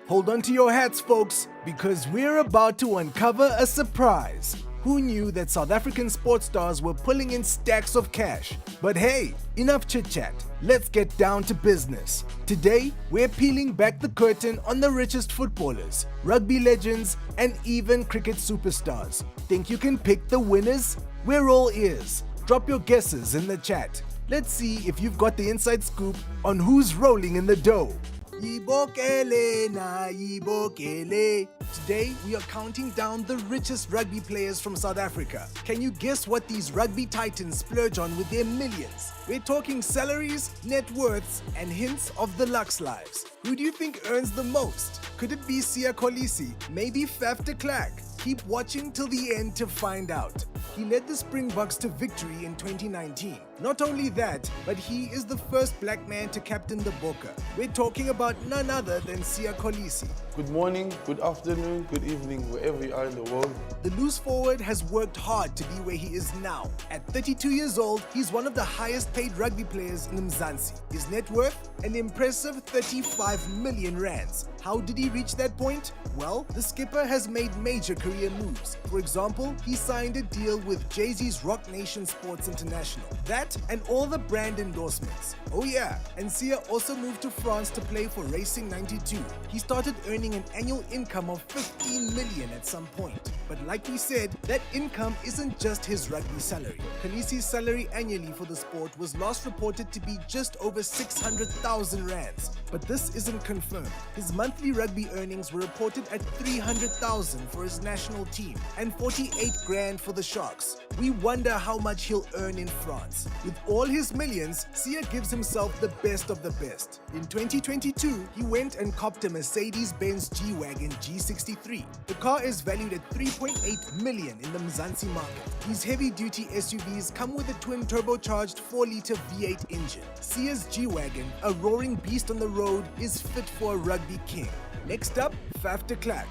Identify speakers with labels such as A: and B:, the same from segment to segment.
A: Hold on to your hats, folks, because we're about to uncover a surprise. Who knew that South African sports stars were pulling in stacks of cash? But hey, enough chit-chat. Let's get down to business. Today, we're peeling back the curtain on the richest footballers, rugby legends, and even cricket superstars. Think you can pick the winners? We're all ears. Drop your guesses in the chat. Let's see if you've got the inside scoop on who's rolling in the dough. Yibokele na yibokele. Today, we are counting down the richest rugby players from South Africa. Can you guess what these rugby titans splurge on with their millions? We're talking salaries, net worths, and hints of the Lux lives. Who do you think earns the most? Could it be Siya Kolisi? Maybe Faf de Klerk? Keep watching till the end to find out. He led the Springboks to victory in 2019. Not only that, but he is the first black man to captain the Bokke. We're talking about none other than Siya Kolisi.
B: Good morning, good afternoon, good evening, wherever you are in the world.
A: The loose forward has worked hard to be where he is now. At 32 years old, he's one of the highest paid rugby players in Mzansi. His net worth? An impressive 35 million rands. How did he reach that point? Well, the skipper has made major career moves. For example, he signed a deal with Jay-Z's Rock Nation Sports International. That and all the brand endorsements. Oh yeah, and Siya also moved to France to play for Racing 92. He started earning an annual income of 15 million at some point. But like we said, that income isn't just his rugby salary. Kolisi's salary annually for the sport was last reported to be just over 600,000 rands. But this isn't confirmed. His monthly rugby earnings were reported at 300,000 for his national team and 48 grand for the Sharks. We wonder how much he'll earn in France. With all his millions, Siya gives himself the best of the best. In 2022, he went and copped a Mercedes-Benz G-Wagon G63. The car is valued at 3.8 million in the Mzansi market. These heavy-duty SUVs come with a twin turbocharged 4-liter V8 engine. Siya's G-Wagon, a roaring beast on the road, is fit for a rugby king. Next up, Faf de Klerk.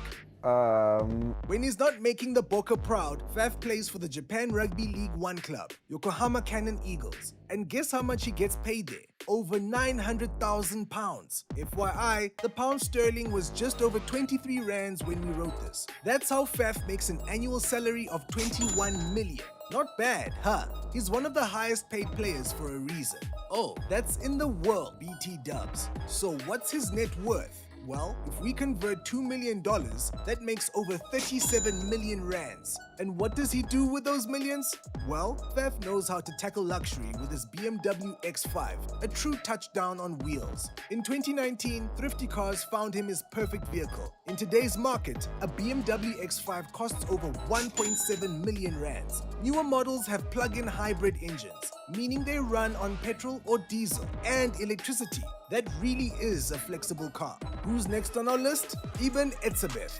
A: When he's not making the Bokke proud, Faf plays for the Japan Rugby League 1 club, Yokohama Cannon Eagles. And guess how much he gets paid there? Over 900,000 pounds. FYI, the pound sterling was just over 23 rands when we wrote this. That's how Faf makes an annual salary of 21 million. Not bad, huh? He's one of the highest paid players for a reason. Oh, that's in the world, BT dubs. So what's his net worth? Well, if we convert $2 million, that makes over 37 million rands. And what does he do with those millions? Well, Faf knows how to tackle luxury with his BMW X5, a true touchdown on wheels. In 2019, Thrifty Cars found him his perfect vehicle. In today's market, a BMW X5 costs over 1.7 million rands. Newer models have plug-in hybrid engines, meaning they run on petrol or diesel and electricity. That really is a flexible car. Who's next on our list? Ibn Etzebeth.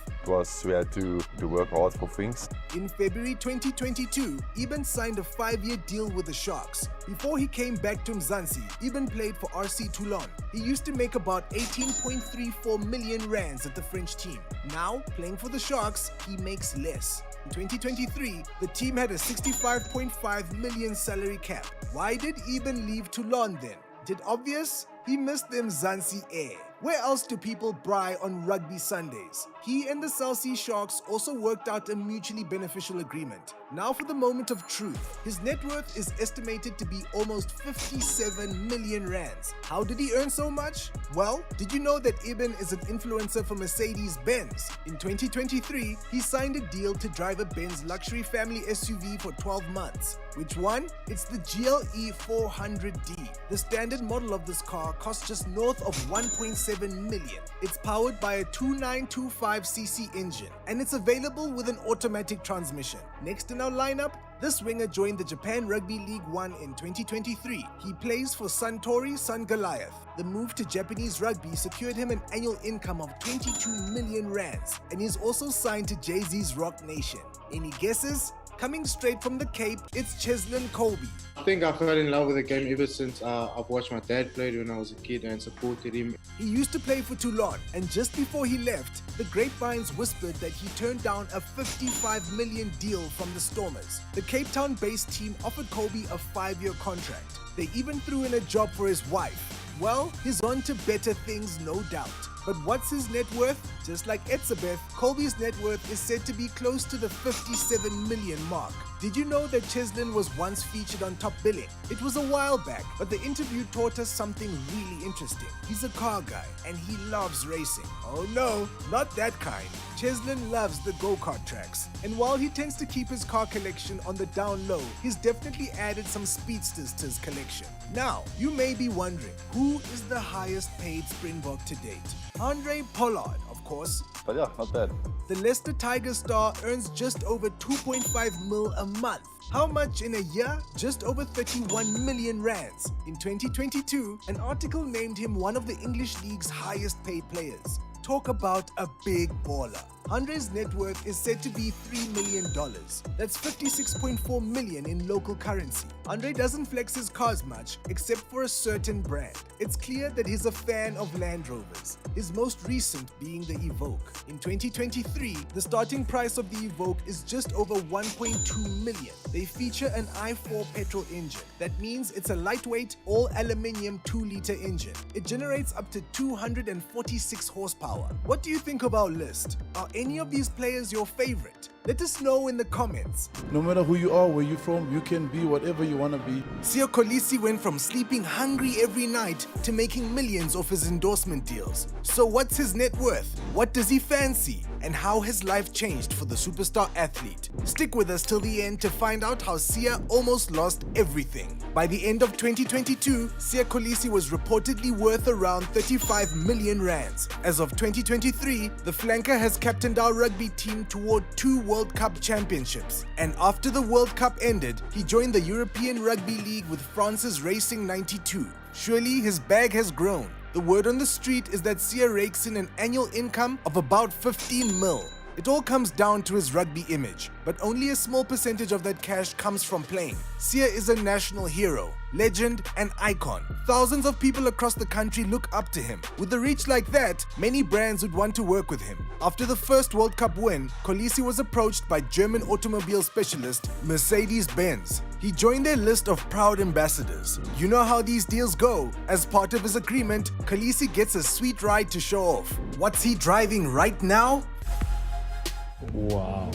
C: We had to work hard for things.
A: In February 2022, Ibn signed a 5-year deal with the Sharks. Before he came back to Mzansi, Ibn played for RC Toulon. He used to make about 18.34 million rands at the French team. Now, playing for the Sharks, he makes less. In 2023, the team had a 65.5 million salary cap. Why did Ibn leave Toulon then? Is it obvious? He missed the Mzansi air. Where else do people braai on rugby Sundays? He and the South Sea Sharks also worked out a mutually beneficial agreement. Now for the moment of truth. His net worth is estimated to be almost 57 million rands. How did he earn so much? Well, did you know that Ibn is an influencer for Mercedes-Benz? In 2023, he signed a deal to drive a Benz luxury family SUV for 12 months. Which one? It's the GLE 400D. The standard model of this car costs just north of 1.7 million. It's powered by a 2925cc engine and it's available with an automatic transmission. Next in our lineup, this winger joined the Japan Rugby League 1 in 2023. He plays for Suntory Sun Goliath. The move to Japanese rugby secured him an annual income of 22 million rands and he's also signed to Jay-Z's Rock Nation. Any guesses? Coming straight from the Cape, it's Cheslin Colby.
D: I think I fell in love with the game ever since I've watched my dad play when I was a kid and supported him.
A: He used to play for Toulon, and just before he left, the grapevines whispered that he turned down a 55 million deal from the Stormers. The Cape Town-based team offered Colby a 5-year contract. They even threw in a job for his wife. Well, he's on to better things, no doubt. But what's his net worth? Just like Etzebeth, Colby's net worth is said to be close to the 57 million mark. Did you know that Cheslin was once featured on Top Billing? It was a while back, but the interview taught us something really interesting. He's a car guy, and he loves racing. Oh no, not that kind. Cheslin loves the go-kart tracks, and while he tends to keep his car collection on the down low, he's definitely added some speedsters to his collection. Now, you may be wondering, who is the highest paid Springbok to date? Handrè Pollard, of course.
C: But yeah, not bad.
A: The Leicester Tigers star earns just over 2.5 mil a month. How much in a year? Just over 31 million rands. In 2022, an article named him one of the English League's highest paid players. Talk about a big baller. Handrè's net worth is said to be $3 million. That's 56.4 million in local currency. Handrè doesn't flex his cars much, except for a certain brand. It's clear that he's a fan of Land Rovers, his most recent being the Evoque. In 2023, the starting price of the Evoque is just over 1.2 million. They feature an i4 petrol engine. That means it's a lightweight, all-aluminium 2-liter engine. It generates up to 246 horsepower. What do you think of our list? Are any of these players your favorite? Let us know in the comments.
B: No matter who you are, where you're from, you can be whatever you want to be.
A: Siya Kolisi went from sleeping hungry every night to making millions off his endorsement deals. So what's his net worth? What does he fancy? And how has life changed for the superstar athlete? Stick with us till the end to find out how Siya almost lost everything. By the end of 2022, Siya Kolisi was reportedly worth around 35 million rands. As of 2023, the flanker has captained our rugby team toward 2 World Cup championships. And after the World Cup ended, he joined the European Rugby League with France's Racing 92. Surely his bag has grown. The word on the street is that Siya rakes in an annual income of about 15 mil. It all comes down to his rugby image, but only a small percentage of that cash comes from playing. Siya is a national hero, legend, and icon. Thousands of people across the country look up to him. With a reach like that, many brands would want to work with him. After the first World Cup win, Kolisi was approached by German automobile specialist Mercedes-Benz. He joined their list of proud ambassadors. You know how these deals go. As part of his agreement, Kolisi gets a sweet ride to show off. What's he driving right now?
E: Wow.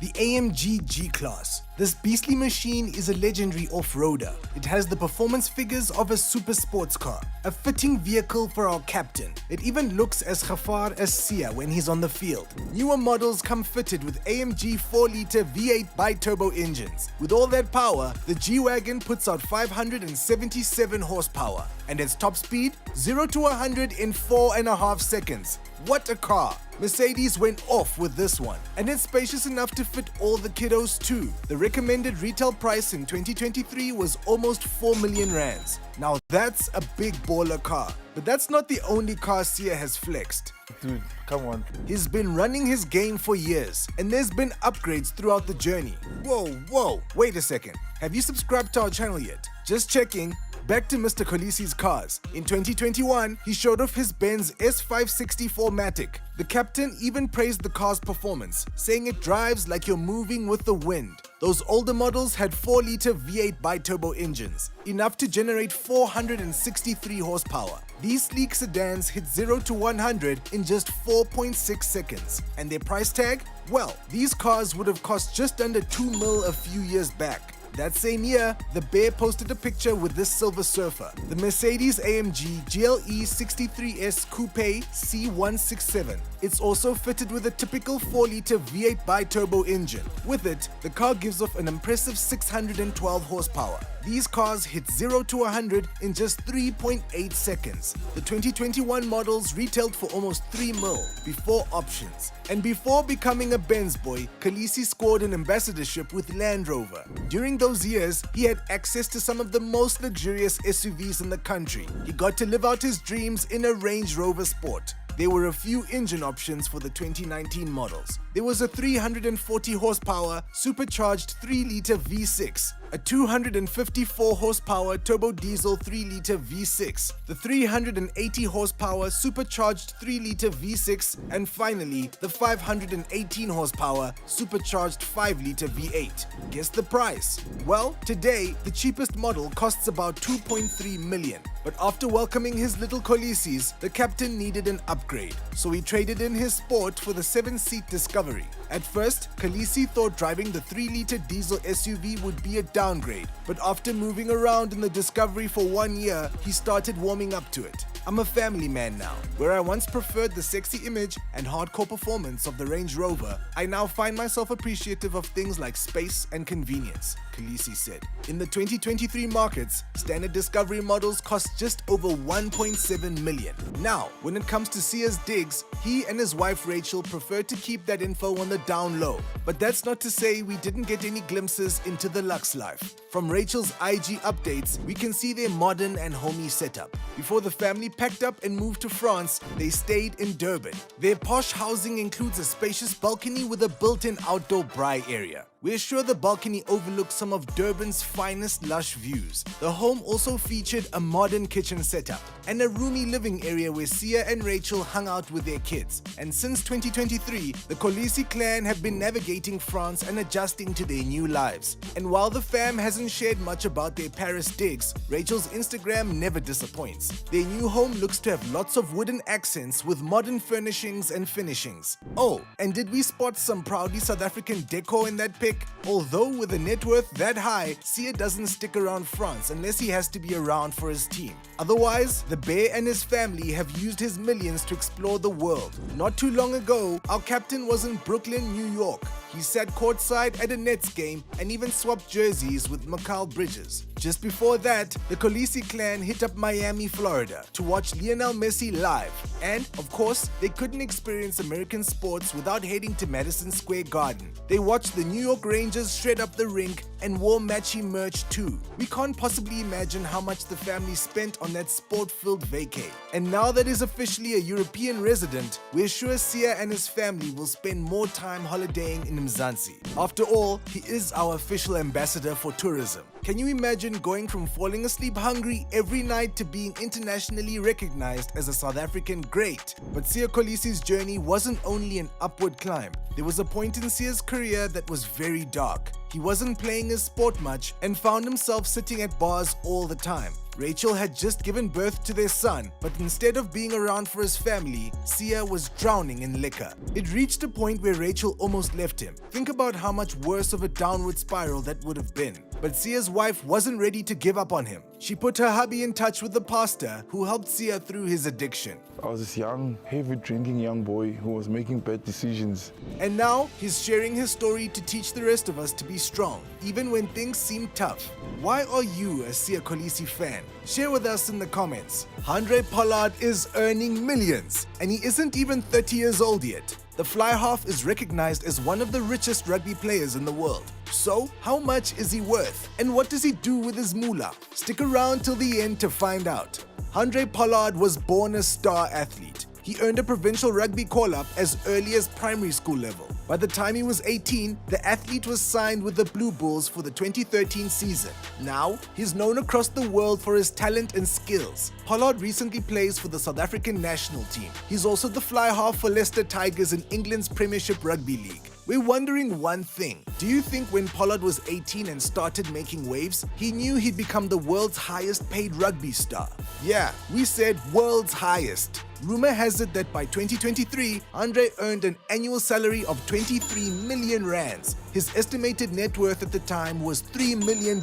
A: The AMG G-Class. This beastly machine is a legendary off-roader. It has the performance figures of a super sports car, a fitting vehicle for our captain. It even looks as Gafar as Siya when he's on the field. Newer models come fitted with AMG 4-liter V8 bi-turbo engines. With all that power, the G-Wagon puts out 577 horsepower, and its top speed, 0 to 100 in 4.5 seconds. What a car! Mercedes went off with this one, and it's spacious enough to fit all the kiddos too. The recommended retail price in 2023 was almost 4 million rands. Now that's a big baller car, but that's not the only car Siya has flexed.
B: Dude, come on.
A: He's been running his game for years, and there's been upgrades throughout the journey. Whoa, wait a second. Have you subscribed to our channel yet? Just checking. Back to Mr. Kolisi's cars. In 2021, he showed off his Benz S560 4MATIC. The captain even praised the car's performance, saying it drives like you're moving with the wind. Those older models had 4-liter V8 bi-turbo engines, enough to generate 463 horsepower. These sleek sedans hit 0 to 100 in just 4.6 seconds. And their price tag? Well, these cars would have cost just under 2 mil a few years back. That same year, the Bear posted a picture with this Silver Surfer, the Mercedes-AMG GLE 63S Coupe C167. It's also fitted with a typical 4-liter V8 bi-turbo engine. With it, the car gives off an impressive 612 horsepower. These cars hit 0 to 100 in just 3.8 seconds. The 2021 models retailed for almost 3 mil before options. And before becoming a Benz boy, Kolisi scored an ambassadorship with Land Rover. During those years, he had access to some of the most luxurious SUVs in the country. He got to live out his dreams in a Range Rover Sport. There were a few engine options for the 2019 models. There was a 340 horsepower supercharged 3-liter V6, a 254 horsepower turbo diesel 3-liter V6, the 380 horsepower supercharged 3-liter V6, and finally the 518 horsepower supercharged 5-liter V8. Guess the price? Well, today the cheapest model costs about 2.3 million. But after welcoming his little Kolisis, the captain needed an upgrade, so he traded in his Sport for the 7-seat Discovery. At first, Kolisi thought driving the 3-liter diesel SUV would be a downgrade, but after moving around in the Discovery for 1 year, he started warming up to it. I'm a family man now. Where I once preferred the sexy image and hardcore performance of the Range Rover, I now find myself appreciative of things like space and convenience, Kolisi said. In the 2023 markets, standard Discovery models cost just over 1.7 million. Now, when it comes to Siya's digs, he and his wife Rachel prefer to keep that info on the down low. But that's not to say we didn't get any glimpses into the Lux life. From Rachel's IG updates, we can see their modern and homey setup. Before the family packed up and moved to France, they stayed in Durban. Their posh housing includes a spacious balcony with a built-in outdoor braai area. We're sure the balcony overlooks some of Durban's finest lush views. The home also featured a modern kitchen setup and a roomy living area where Siya and Rachel hung out with their kids. And since 2023, the Kolisi clan have been navigating France and adjusting to their new lives. And while the fam hasn't shared much about their Paris digs, Rachel's Instagram never disappoints. Their new home looks to have lots of wooden accents with modern furnishings and finishings. Oh, and did we spot some proudly South African decor in that pic? Although with a net worth that high, Siya doesn't stick around France unless he has to be around for his team. Otherwise, the bear and his family have used his millions to explore the world. Not too long ago, our captain was in Brooklyn, New York. He sat courtside at a Nets game and even swapped jerseys with Mikal Bridges. Just before that, the Kolisi clan hit up Miami, Florida to watch Lionel Messi live. And, of course, they couldn't experience American sports without heading to Madison Square Garden. They watched the New York Rangers shred up the rink and wore matchy merch too. We can't possibly imagine how much the family spent on that sport-filled vacay. And now that he's officially a European resident, we're sure Siya and his family will spend more time holidaying in Mzansi. After all, he is our official ambassador for tourism. Can you imagine going from falling asleep hungry every night to being internationally recognized as a South African great? But Siya Kolisi's journey wasn't only an upward climb. There was a point in Siya's career that was very dark. He wasn't playing his sport much and found himself sitting at bars all the time. Rachel had just given birth to their son, but instead of being around for his family, Siya was drowning in liquor. It reached a point where Rachel almost left him. Think about how much worse of a downward spiral that would have been. But Siya's wife wasn't ready to give up on him. She put her hubby in touch with the pastor who helped Siya through his addiction.
B: I was this young, heavy drinking young boy who was making bad decisions.
A: And now he's sharing his story to teach the rest of us to be strong, even when things seem tough. Why are you a Siya Kolisi fan? Share with us in the comments. Handrè Pollard is earning millions, and he isn't even 30 years old yet. The fly half is recognized as one of the richest rugby players in the world. So, how much is he worth? And what does he do with his moolah? Stick around till the end to find out. Handrè Pollard was born a star athlete. He earned a provincial rugby call-up as early as primary school level. By the time he was 18, the athlete was signed with the Blue Bulls for the 2013 season. Now, he's known across the world for his talent and skills. Pollard recently plays for the South African national team. He's also the fly half for Leicester Tigers in England's Premiership Rugby League. We're wondering one thing. Do you think when Pollard was 18 and started making waves, he knew he'd become the world's highest paid rugby star? Yeah, we said world's highest. Rumor has it that by 2023, Handrè earned an annual salary of 23 million rands. His estimated net worth at the time was $3 million.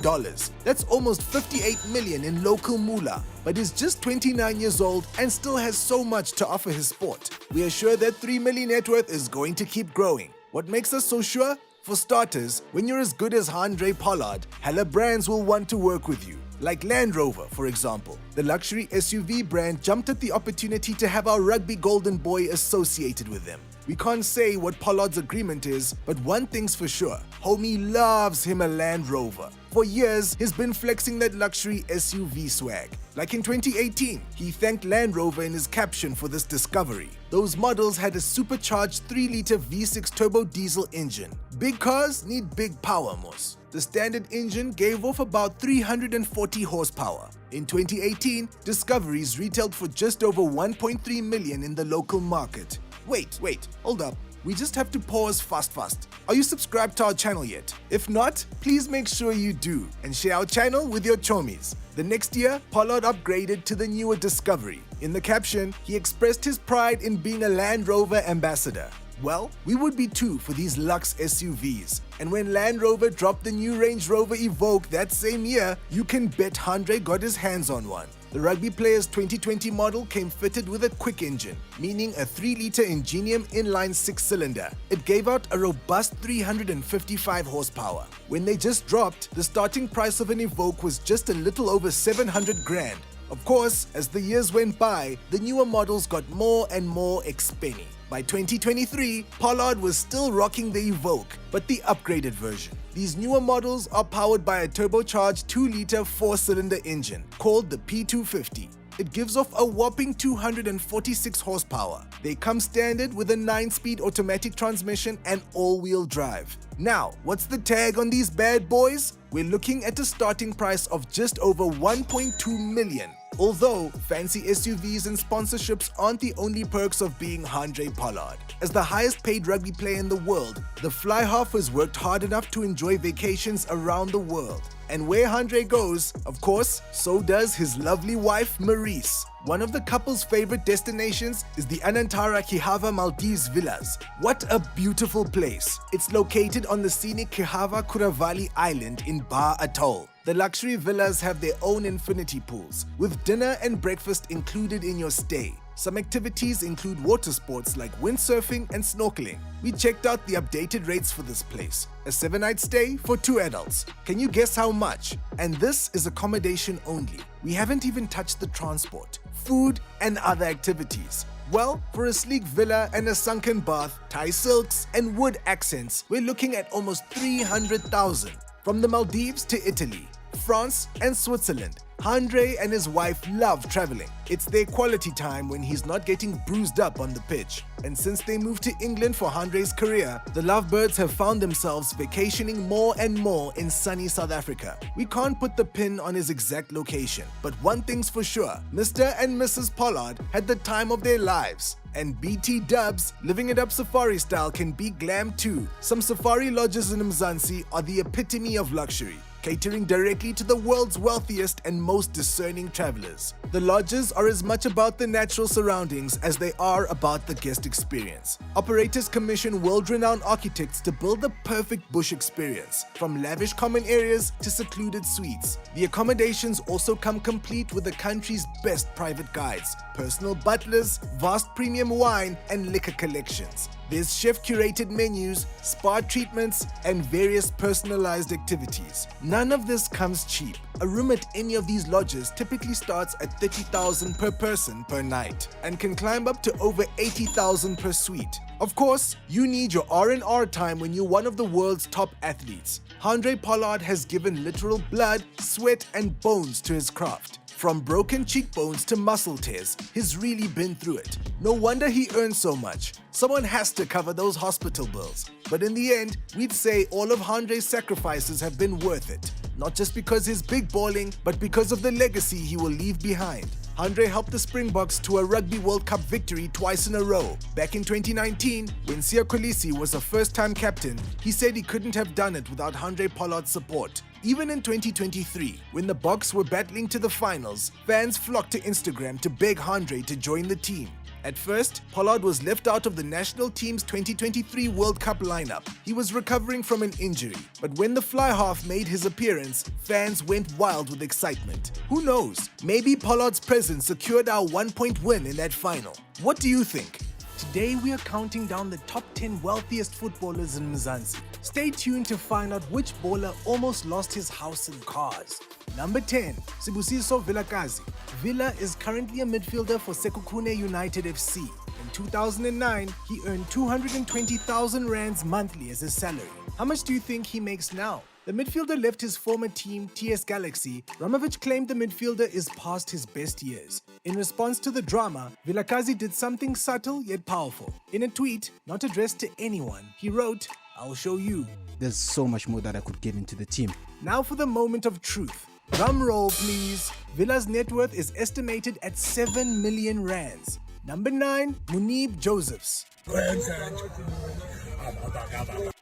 A: That's almost 58 million in local moolah. But he's just 29 years old and still has so much to offer his sport. We are sure that 3 million net worth is going to keep growing. What makes us so sure? For starters, when you're as good as Handrè Pollard, hella brands will want to work with you. Like Land Rover, for example. The luxury SUV brand jumped at the opportunity to have our rugby golden boy associated with them. We can't say what Pollard's agreement is, but one thing's for sure, homie loves him a Land Rover. For years, he's been flexing that luxury SUV swag. Like in 2018, he thanked Land Rover in his caption for this discovery. Those models had a supercharged 3-liter V6 turbo diesel engine. Big cars need big power, mos. the standard engine gave off about 340 horsepower. In 2018, Discoveries retailed for just over 1.3 million in the local market. Wait, hold up. We just have to pause fast. Are you subscribed to our channel yet? If not, please make sure you do and share our channel with your chomies. The next year, Pollard upgraded to the newer Discovery. In the caption, he expressed his pride in being a Land Rover ambassador. Well, we would be too for these luxe SUVs. And when Land Rover dropped the new Range Rover Evoque that same year, you can bet Handrè got his hands on one. The rugby player's 2020 model came fitted with a quick engine, meaning a 3-liter Ingenium inline 6-cylinder. It gave out a robust 355 horsepower. When they just dropped, the starting price of an Evoque was just a little over 700 grand. Of course, as the years went by, the newer models got more and more expensive. By 2023, Pollard was still rocking the Evoque, but the upgraded version. These newer models are powered by a turbocharged 2-liter 4-cylinder engine called the P250. It gives off a whopping 246 horsepower. They come standard with a 9-speed automatic transmission and all-wheel drive. Now, what's the tag on these bad boys? We're looking at a starting price of just over 1.2 million. Although, fancy SUVs and sponsorships aren't the only perks of being Handrè Pollard. As the highest paid rugby player in the world, the fly half has worked hard enough to enjoy vacations around the world. And where Handrè goes, of course, so does his lovely wife, Maurice. One of the couple's favorite destinations is the Anantara Kihava Maldives Villas. What a beautiful place. It's located on the scenic Kihava Kuravali Island in Bar Atoll. The luxury villas have their own infinity pools, with dinner and breakfast included in your stay. Some activities include water sports like windsurfing and snorkeling. We checked out the updated rates for this place. A 7-night stay for 2 adults. Can you guess how much? And this is accommodation only. We haven't even touched the transport, food, and other activities. Well, for a sleek villa and a sunken bath, Thai silks, and wood accents, we're looking at almost 300,000. From the Maldives to Italy, France, and Switzerland, Handrè and his wife love traveling. It's their quality time when he's not getting bruised up on the pitch. And since they moved to England for Handrè's career, the lovebirds have found themselves vacationing more and more in sunny South Africa. We can't put the pin on his exact location, but one thing's for sure, Mr. and Mrs. Pollard had the time of their lives. And BT Dubs, living it up safari style can be glam too. Some safari lodges in Mzansi are the epitome of luxury, catering directly to the world's wealthiest and most discerning travelers. The lodges are as much about the natural surroundings as they are about the guest experience. Operators commission world-renowned architects to build the perfect bush experience, from lavish common areas to secluded suites. The accommodations also come complete with the country's best private guides, personal butlers, vast premium wine and liquor collections. There's chef-curated menus, spa treatments, and various personalized activities. None of this comes cheap. A room at any of these lodges typically starts at 30,000 per person per night and can climb up to over 80,000 per suite. Of course, you need your R&R time when you're one of the world's top athletes. Handrè Pollard has given literal blood, sweat, and bones to his craft. From broken cheekbones to muscle tears, he's really been through it. No wonder he earns so much. Someone has to cover those hospital bills. But in the end, we'd say all of Handrè's sacrifices have been worth it. Not just because he's big balling, but because of the legacy he will leave behind. Handrè helped the Springboks to a Rugby World Cup victory twice in a row. Back in 2019, when Siya Kolisi was a first-time captain, he said he couldn't have done it without Handrè Pollard's support. Even in 2023, when the Boks were battling to the finals, fans flocked to Instagram to beg Handrè to join the team. At first, Pollard was left out of the national team's 2023 World Cup lineup. He was recovering from an injury, but when the fly half made his appearance, fans went wild with excitement. Who knows? Maybe Pollard's presence secured our 1-point win in that final. What do you think? Today we are counting down the top 10 wealthiest footballers in Mzansi. Stay tuned to find out which baller almost lost his house and cars. Number 10, Sibusiso Vilakazi. Villa is currently a midfielder for Sekhukhune United FC. In 2009, he earned 220,000 rands monthly as his salary. How much do you think he makes now? The midfielder left his former team, TS Galaxy. Ramovich claimed the midfielder is past his best years. In response to the drama, Vilakazi did something subtle yet powerful. In a tweet, not addressed to anyone, he wrote, I'll show you.
E: There's so much more that I could give into the team.
A: Now for the moment of truth. Drum roll, please. Villa's net worth is estimated at 7 million rands. Number 9, Moeneeb Josephs.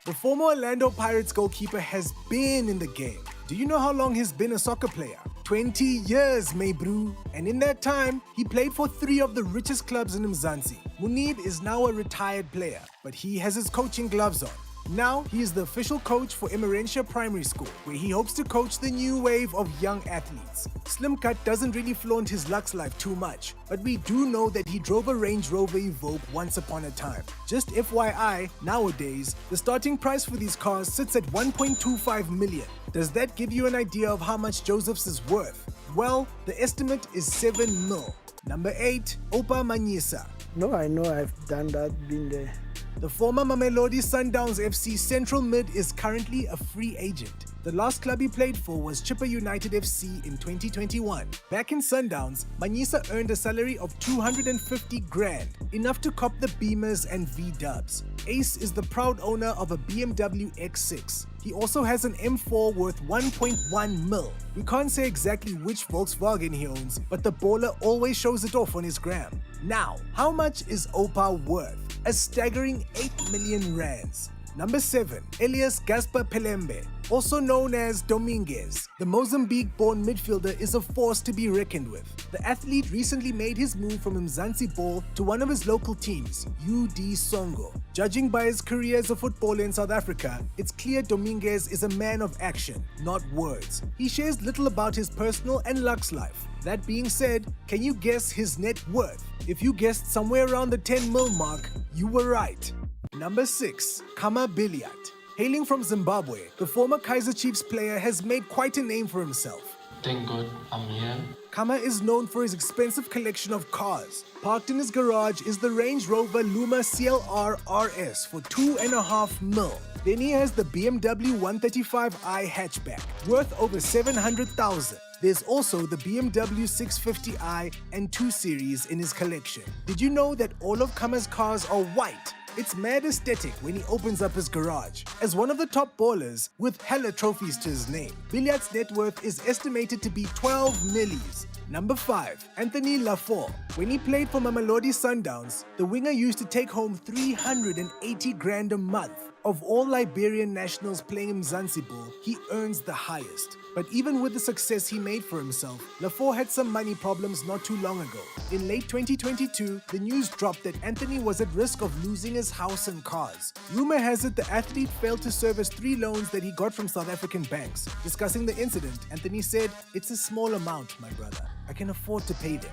A: The former Orlando Pirates goalkeeper has been in the game. Do you know how long he's been a soccer player? 20 years, my bro. And in that time, he played for 3 of the richest clubs in Mzansi. Moeneeb is now a retired player, but he has his coaching gloves on. Now, he is the official coach for Emerentia Primary School, where he hopes to coach the new wave of young athletes. Slim Cut doesn't really flaunt his Lux life too much, but we do know that he drove a Range Rover Evoque once upon a time. Just FYI, nowadays, the starting price for these cars sits at 1.25 million. Does that give you an idea of how much Josephs is worth? Well, the estimate is 7 mil. Number 8, Opa Manyisa.
F: No, I know I've done that, been there.
A: The former Mamelodi Sundowns FC central mid is currently a free agent. The last club he played for was Chippa United FC in 2021. Back in Sundowns, Manyisa earned a salary of 250 grand, enough to cop the Beamers and V-Dubs. Ace is the proud owner of a BMW X6. He also has an M4 worth 1.1 mil. We can't say exactly which Volkswagen he owns, but the baller always shows it off on his gram. Now, how much is Opa worth? A staggering 8 million rands. Number 7, Elias Gaspar Pelembe, also known as Dominguez. The Mozambique-born midfielder is a force to be reckoned with. The athlete recently made his move from Mzansi Ball to one of his local teams, UD Songo. Judging by his career as a footballer in South Africa, it's clear Dominguez is a man of action, not words. He shares little about his personal and Lux life. That being said, can you guess his net worth? If you guessed somewhere around the 10 mil mark, you were right. Number 6, Kama Billiat. Hailing from Zimbabwe, the former Kaizer Chiefs player has made quite a name for himself.
G: Thank God I'm here.
A: Kama is known for his expensive collection of cars. Parked in his garage is the Range Rover Luma CLR RS for 2.5 mil. Then he has the BMW 135i hatchback, worth over 700,000. There's also the BMW 650i and 2 Series in his collection. Did you know that all of Kama's cars are white? It's mad aesthetic when he opens up his garage. As one of the top ballers with hella trophies to his name, Billiat's net worth is estimated to be 12 millis. Number 5, Anthony Lafort. When he played for Mamelodi Sundowns, the winger used to take home 380 grand a month. Of all Liberian nationals playing in Mzansi, he earns the highest. But even with the success he made for himself, Lafort had some money problems not too long ago. In late 2022, the news dropped that Anthony was at risk of losing his house and cars. Rumor has it the athlete failed to service 3 loans that he got from South African banks. Discussing the incident, Anthony said, "It's a small amount, my brother. I can afford to pay them."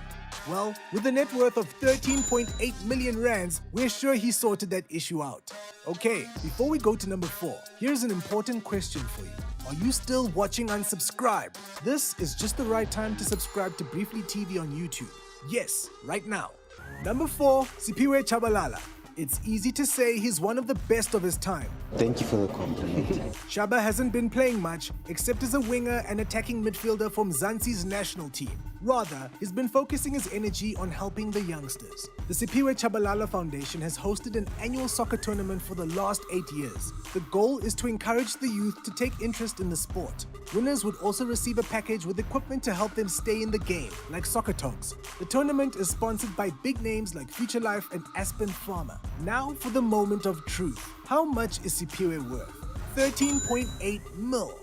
A: Well, with a net worth of 13.8 million rands, we're sure he sorted that issue out. Okay, before we go to number 4, here's an important question for you. Are you still watching unsubscribed? This is just the right time to subscribe to Briefly TV on YouTube. Yes, right now. Number 4, Siphiwe Tshabalala. It's easy to say he's one of the best of his time.
H: Thank you for the compliment.
A: Shaba hasn't been playing much, except as a winger and attacking midfielder for Mzansi's national team. Rather, he's been focusing his energy on helping the youngsters. The Siphiwe Tshabalala Foundation has hosted an annual soccer tournament for the last 8 years. The goal is to encourage the youth to take interest in the sport. Winners would also receive a package with equipment to help them stay in the game, like soccer togs. The tournament is sponsored by big names like Future Life and Aspen Pharma. Now for the moment of truth. How much is Siphiwe worth? 13.8 mil.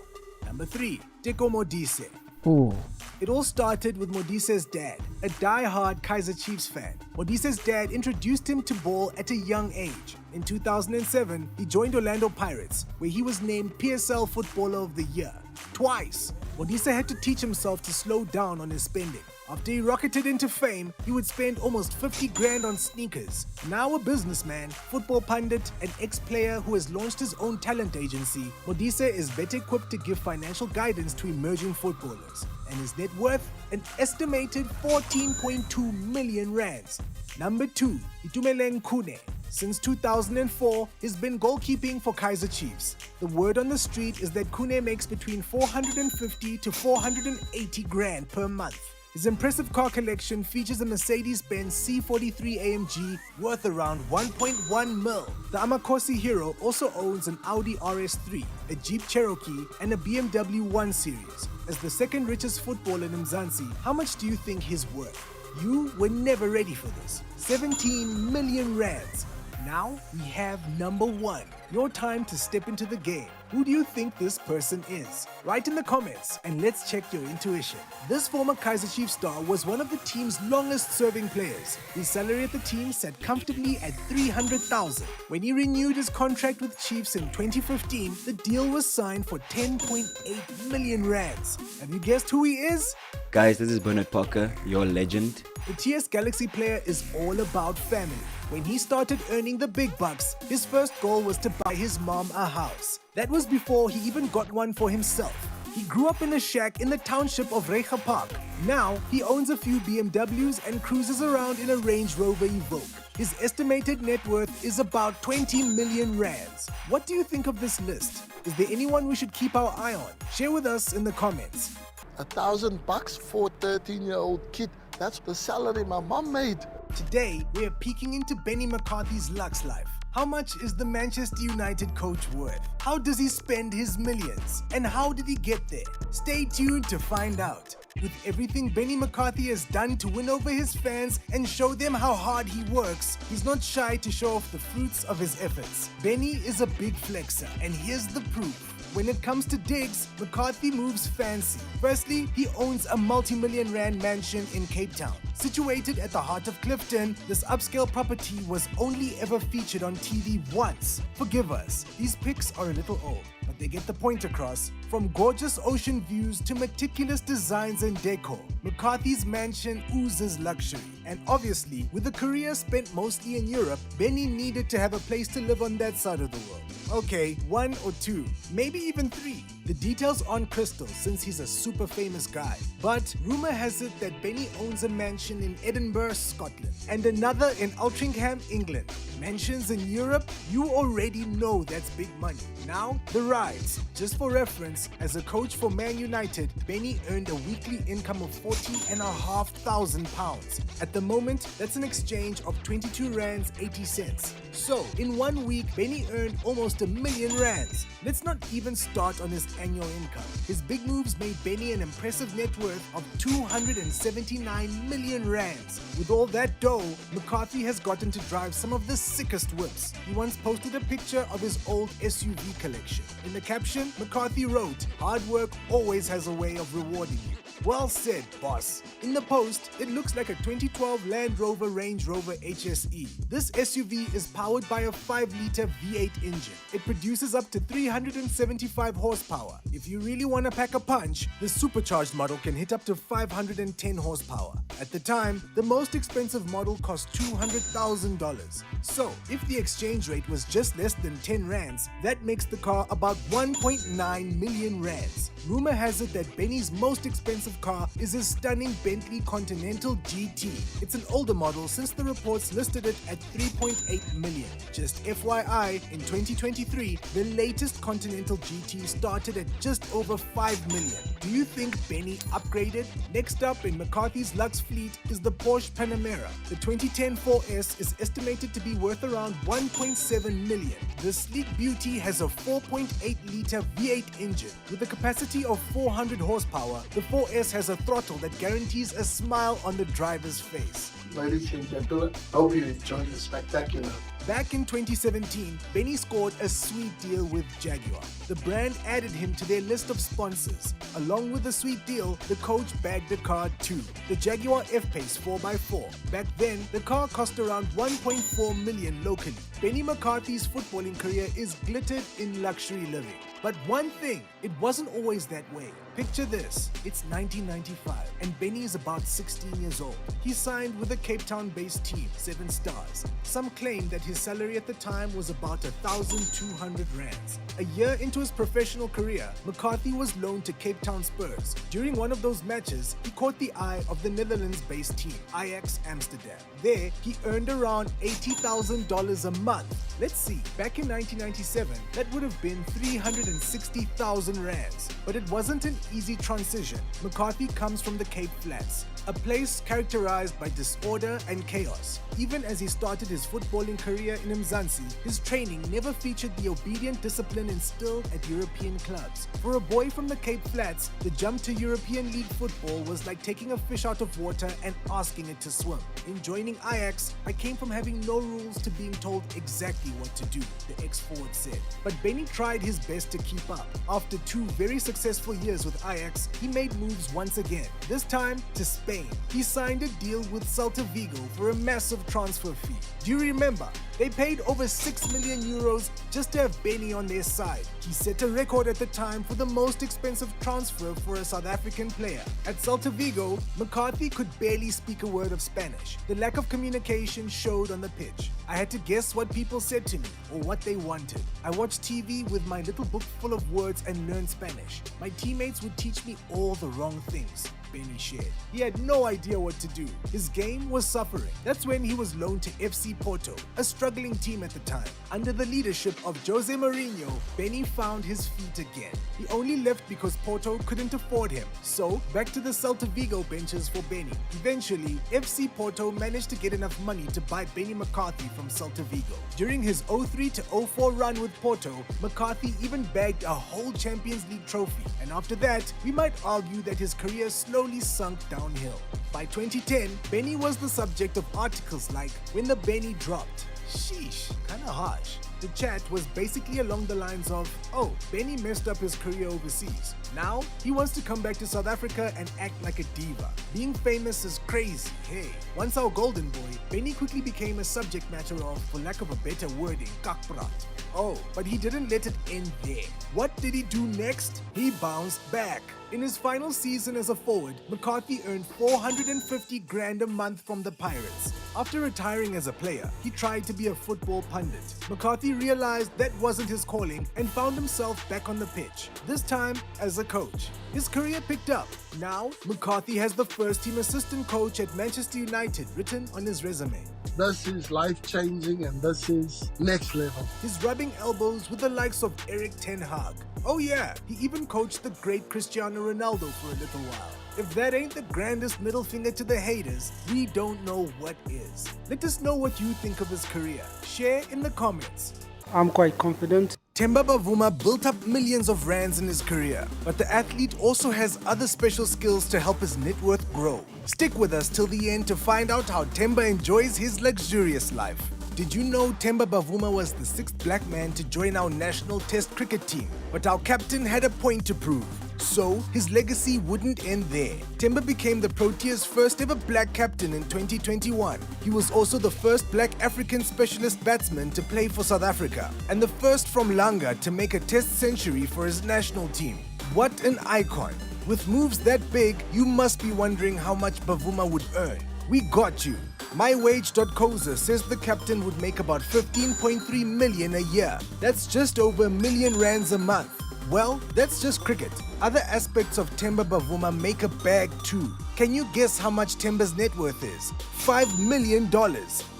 A: Number 3, Teko Modise.
F: Oh,
A: It all started with Modise's dad, a die-hard Kaizer Chiefs fan. Modise's dad introduced him to ball at a young age. In 2007, he joined Orlando Pirates, where he was named PSL Footballer of the Year. Twice, Modise had to teach himself to slow down on his spending. After he rocketed into fame, he would spend almost 50 grand on sneakers. Now a businessman, football pundit, and ex-player who has launched his own talent agency, Modise is better equipped to give financial guidance to emerging footballers. And his net worth? An estimated 14.2 million rands. Number 2, Itumeleng Khune. Since 2004, he's been goalkeeping for Kaizer Chiefs. The word on the street is that Khune makes between 450 to 480 grand per month. His impressive car collection features a Mercedes-Benz C43 AMG worth around 1.1 mil. The Amakosi hero also owns an Audi RS3, a Jeep Cherokee, and a BMW 1 Series. As the second richest footballer in Mzansi, how much do you think he's worth? You were never ready for this. 17 million rands. Now we have number one. Your time to step into the game. Who do you think this person is? Write in the comments and let's check your intuition. This former Kaizer Chiefs star was one of the team's longest serving players. His salary at the team sat comfortably at 300,000. When he renewed his contract with Chiefs in 2015, the deal was signed for 10.8 million rands. Have you guessed who he is?
G: Guys, this is Bernard Parker, your legend.
A: The TS Galaxy player is all about family. When he started earning the big bucks, his first goal was to buy his mom a house. That was before he even got one for himself. He grew up in a shack in the township of Reicha Park. Now, he owns a few BMWs and cruises around in a Range Rover Evoque. His estimated net worth is about 20 million rands. What do you think of this list? Is there anyone we should keep our eye on? Share with us in the comments.
H: $1,000 for a 13-year-old kid. That's the salary my mom made.
A: Today, we are peeking into Benni McCarthy's Lux life. How much is the Manchester United coach worth? How does he spend his millions? And how did he get there? Stay tuned to find out. With everything Benni McCarthy has done to win over his fans and show them how hard he works, he's not shy to show off the fruits of his efforts. Benni is a big flexer, and here's the proof. When it comes to digs, McCarthy moves fancy. Firstly, he owns a multi-million rand mansion in Cape Town. Situated at the heart of Clifton, this upscale property was only ever featured on TV once. Forgive us, these pics are a little old, but they get the point across. From gorgeous ocean views to meticulous designs and decor, McCarthy's mansion oozes luxury. And obviously, with a career spent mostly in Europe, Benni needed to have a place to live on that side of the world. Okay, 1 or 2, maybe even 3. The details aren't crystal since he's a super famous guy. But rumor has it that Benni owns a mansion in Edinburgh, Scotland, and another in Altrincham, England. Mansions in Europe? You already know that's big money. Now, the rides. Just for reference, as a coach for Man United, Benni earned a weekly income of £40,500. At the moment, that's an exchange of 22 rands 80 cents. So, in 1 week, Benni earned almost a million rands. Let's not even start on his annual income. His big moves made Benni an impressive net worth of 279 million rands. With all that dough, McCarthy has gotten to drive some of the sickest whips. He once posted a picture of his old SUV collection. In the caption, McCarthy wrote, "Hard work always has a way of rewarding you." Well said, boss. In the post, it looks like a 2012 Land Rover Range Rover HSE. This SUV is powered by a 5-liter V8 engine. It produces up to 375 horsepower. If you really want to pack a punch, the supercharged model can hit up to 510 horsepower. At the time, the most expensive model cost $200,000. So, if the exchange rate was just less than 10 rands, that makes the car about 1.9 million rands. Rumor has it that Benni's most expensive car is his stunning Bentley Continental GT. It's an older model since the reports listed it at 3.8 million. Just FYI, in 2023, the latest Continental GT started at just over 5 million. Do you think Benni upgraded? Next up in McCarthy's Lux fleet is the Porsche Panamera. The 2010 4S is estimated to be worth around 1.7 million. The sleek beauty has a 4.8-liter V8 engine with a capacity of 400 horsepower. The 4S has a throttle that guarantees a smile on the driver's face.
H: Ladies and gentlemen, hope you enjoy the spectacular.
A: Back in 2017, Benni scored a sweet deal with Jaguar. The brand added him to their list of sponsors. Along with the sweet deal, the coach bagged a car too, the Jaguar F-Pace 4x4. Back then, the car cost around 1.4 million locally. Benni McCarthy's footballing career is glittered in luxury living. But one thing, it wasn't always that way. Picture this, it's 1995 and Benni is about 16 years old. He signed with a Cape Town-based team, 7 Stars. Some claim that his salary at the time was about 1,200 rands. A year into his professional career, McCarthy was loaned to Cape Town Spurs. During one of those matches, he caught the eye of the Netherlands-based team, Ajax Amsterdam. There, he earned around $80,000 a month. Let's see, back in 1997, that would have been 360,000 rands. But it wasn't an easy transition. McCarthy comes from the Cape Flats, a place characterized by disorder and chaos. Even as he started his footballing career in Mzansi, his training never featured the obedient discipline instilled at European clubs. For a boy from the Cape Flats, the jump to European League football was like taking a fish out of water and asking it to swim. In joining Ajax, I came from having no rules to being told exactly what to do, the ex-forward said. But Benny tried his best to keep up. After 2 very successful years with Ajax, he made moves once again, this time to Spain. He signed a deal with Celta Vigo for a massive transfer fee. Do you remember? They paid over 6 million euros just to have Benny on their side. He set a record at the time for the most expensive transfer for a South African player. At Celta Vigo, McCarthy could barely speak a word of Spanish. The lack of communication showed on the pitch. I had to guess what people said to me or what they wanted. I watched TV with my little book full of words and learned Spanish. My teammates would teach me all the wrong things. Benny shared. He had no idea what to do. His game was suffering. That's when he was loaned to FC Porto, a struggling team at the time. Under the leadership of Jose Mourinho, Benny found his feet again. He only left because Porto couldn't afford him. So, back to the Celta Vigo benches for Benny. Eventually, FC Porto managed to get enough money to buy Benny McCarthy from Celta Vigo. During his 03 to 04 run with Porto, McCarthy even bagged a whole Champions League trophy. And after that, we might argue that his career slowly sunk downhill. By 2010, Benny was the subject of articles like, "When the Benny dropped." Sheesh, kinda harsh. The chat was basically along the lines of, "Oh, Benny messed up his career overseas. Now, he wants to come back to South Africa and act like a diva. Being famous is crazy, hey." Once our golden boy, Benny quickly became a subject matter of, for lack of a better wording, kakprat. Oh, but he didn't let it end there. What did he do next? He bounced back. In his final season as a forward, McCarthy earned 450 grand a month from the Pirates. After retiring as a player, he tried to be a football pundit. McCarthy realized that wasn't his calling and found himself back on the pitch, this time as a coach. His career picked up. Now, McCarthy has the first-team assistant coach at Manchester United written on his resume.
H: This is life-changing and this is next level.
A: He's rubbing elbows with the likes of Erik ten Hag. Oh yeah, he even coached the great Cristiano Ronaldo for a little while. If that ain't the grandest middle finger to the haters, we don't know what is. Let us know what you think of his career. Share in the comments.
F: I'm quite confident.
A: Themba Bavuma built up millions of rands in his career, but the athlete also has other special skills to help his net worth grow. Stick with us till the end to find out how Themba enjoys his luxurious life. Did you know Themba Bavuma was the 6th black man to join our national test cricket team? But our captain had a point to prove. So, his legacy wouldn't end there. Themba became the Proteas' first ever black captain in 2021. He was also the first black African specialist batsman to play for South Africa, and the first from Langa to make a test century for his national team. What an icon. With moves that big, you must be wondering how much Bavuma would earn. We got you. MyWage.coza says the captain would make about 15.3 million a year. That's just over R1 million a month. Well, that's just cricket. Other aspects of Themba Bavuma make a bag too. Can you guess how much Themba's net worth is? $5 million.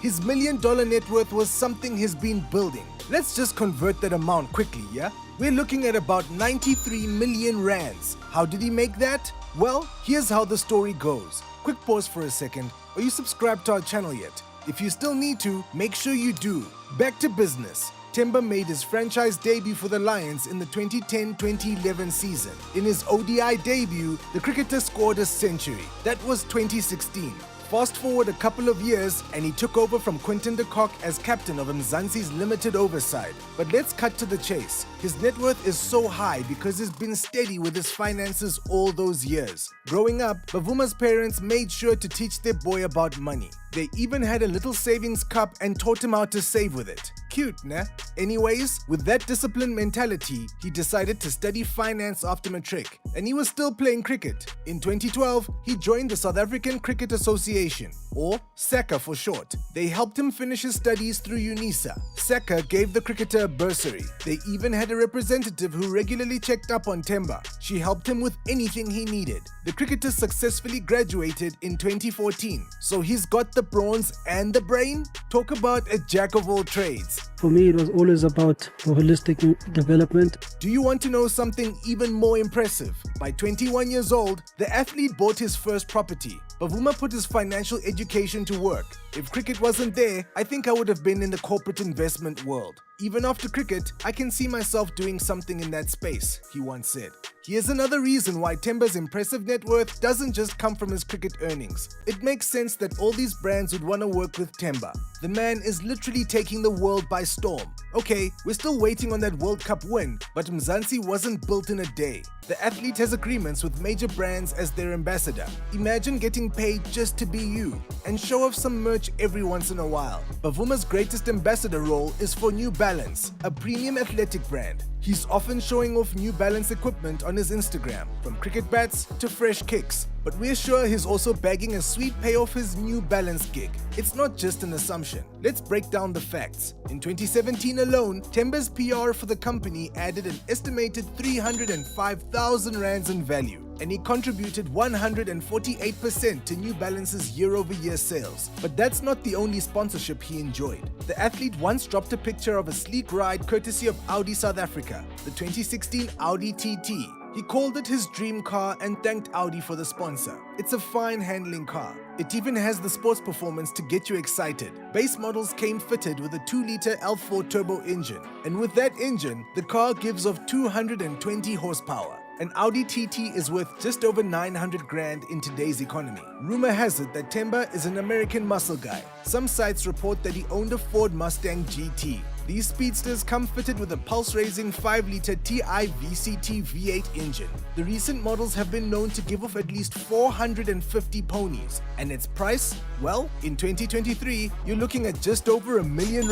A: His $1 million net worth was something he's been building. Let's just convert that amount quickly, yeah? We're looking at about 93 million rands. How did he make that? Well, here's how the story goes. Quick pause for a second. Are you subscribed to our channel yet? If you still need to, make sure you do. Back to business. Themba made his franchise debut for the Lions in the 2010-2011 season. In his ODI debut, the cricketer scored a century. That was 2016. Fast forward a couple of years and he took over from Quinton de Kock as captain of Mzansi's limited overside. But let's cut to the chase. His net worth is so high because he's been steady with his finances all those years. Growing up, Bavuma's parents made sure to teach their boy about money. They even had a little savings cup and taught him how to save with it. Cute, nah? Anyways, with that disciplined mentality, he decided to study finance after matric, and he was still playing cricket. In 2012, he joined the South African Cricket Association. or SACA for short. They helped him finish his studies through UNISA. SACA gave the cricketer a bursary. They even had a representative who regularly checked up on Themba. She helped him with anything he needed. The cricketer successfully graduated in 2014. So he's got the bronze and the brain? Talk about a jack of all trades.
F: For me, it was always about the holistic development.
A: Do you want to know something even more impressive? By 21 years old, the athlete bought his first property. Bavuma put his financial education to work. If cricket wasn't there, I think I would have been in the corporate investment world. Even after cricket, I can see myself doing something in that space, he once said. Here's another reason why Themba's impressive net worth doesn't just come from his cricket earnings. It makes sense that all these brands would want to work with Themba. The man is literally taking the world by storm. Okay, we're still waiting on that World Cup win, but Mzansi wasn't built in a day. The athlete has agreements with major brands as their ambassador. Imagine getting paid just to be you and show off some merch every once in a while. Bavuma's greatest ambassador role is for New Balance, a premium athletic brand. He's often showing off New Balance equipment on his Instagram, from cricket bats to fresh kicks. But we're sure he's also bagging a sweet pay off his New Balance gig. It's not just an assumption. Let's break down the facts. In 2017 alone, Themba's PR for the company added an estimated 305,000 rands in value, and he contributed 148% to New Balance's year-over-year sales. But that's not the only sponsorship he enjoyed. The athlete once dropped a picture of a sleek ride courtesy of Audi South Africa, the 2016 Audi TT. He called it his dream car and thanked Audi for the sponsor. It's a fine handling car. It even has the sports performance to get you excited. Base models came fitted with a 2-liter L4 turbo engine, and with that engine, the car gives off 220 horsepower. An Audi TT is worth just over 900 grand in today's economy. Rumor has it that Themba is an American muscle guy. Some sites report that he owned a Ford Mustang GT. These speedsters come fitted with a pulse-raising 5-liter TI VCT V8 engine. The recent models have been known to give off at least 450 ponies. And its price? Well, in 2023, you're looking at just over R1 million.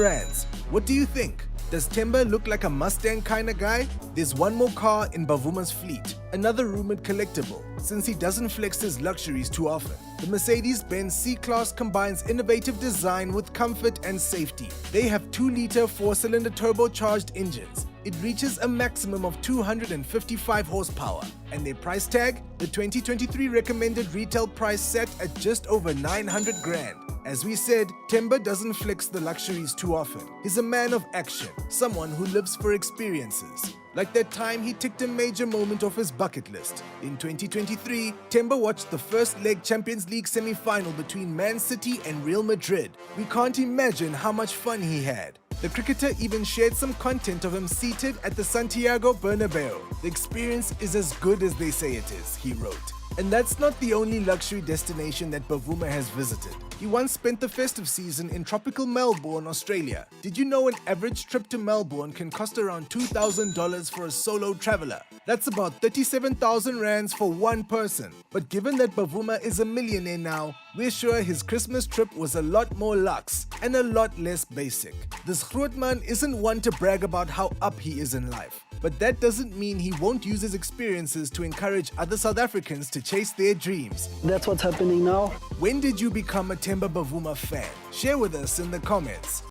A: What do you think? Does Themba look like a Mustang kind of guy? There's one more car in Bavuma's fleet, another rumored collectible, since he doesn't flex his luxuries too often. The Mercedes-Benz C-Class combines innovative design with comfort and safety. They have 2-liter 4-cylinder turbocharged engines. It reaches a maximum of 255 horsepower. And their price tag? The 2023 recommended retail price set at just over 900 grand. As we said, Themba doesn't flex the luxuries too often. He's a man of action, someone who lives for experiences. Like that time he ticked a major moment off his bucket list. In 2023, Themba watched the first leg Champions League semi-final between Man City and Real Madrid. We can't imagine how much fun he had. The cricketer even shared some content of him seated at the Santiago Bernabeu. The experience is as good as they say it is, he wrote. And that's not the only luxury destination that Bavuma has visited. He once spent the festive season in tropical Melbourne, Australia. Did you know an average trip to Melbourne can cost around $2,000 for a solo traveler? That's about 37,000 rands for one person. But given that Bavuma is a millionaire now, we're sure his Christmas trip was a lot more luxe and a lot less basic. This Grootman isn't one to brag about how up he is in life. But that doesn't mean he won't use his experiences to encourage other South Africans to chase their dreams.
F: That's what's happening now.
A: When did you become a Themba Bavuma fan? Share with us in the comments.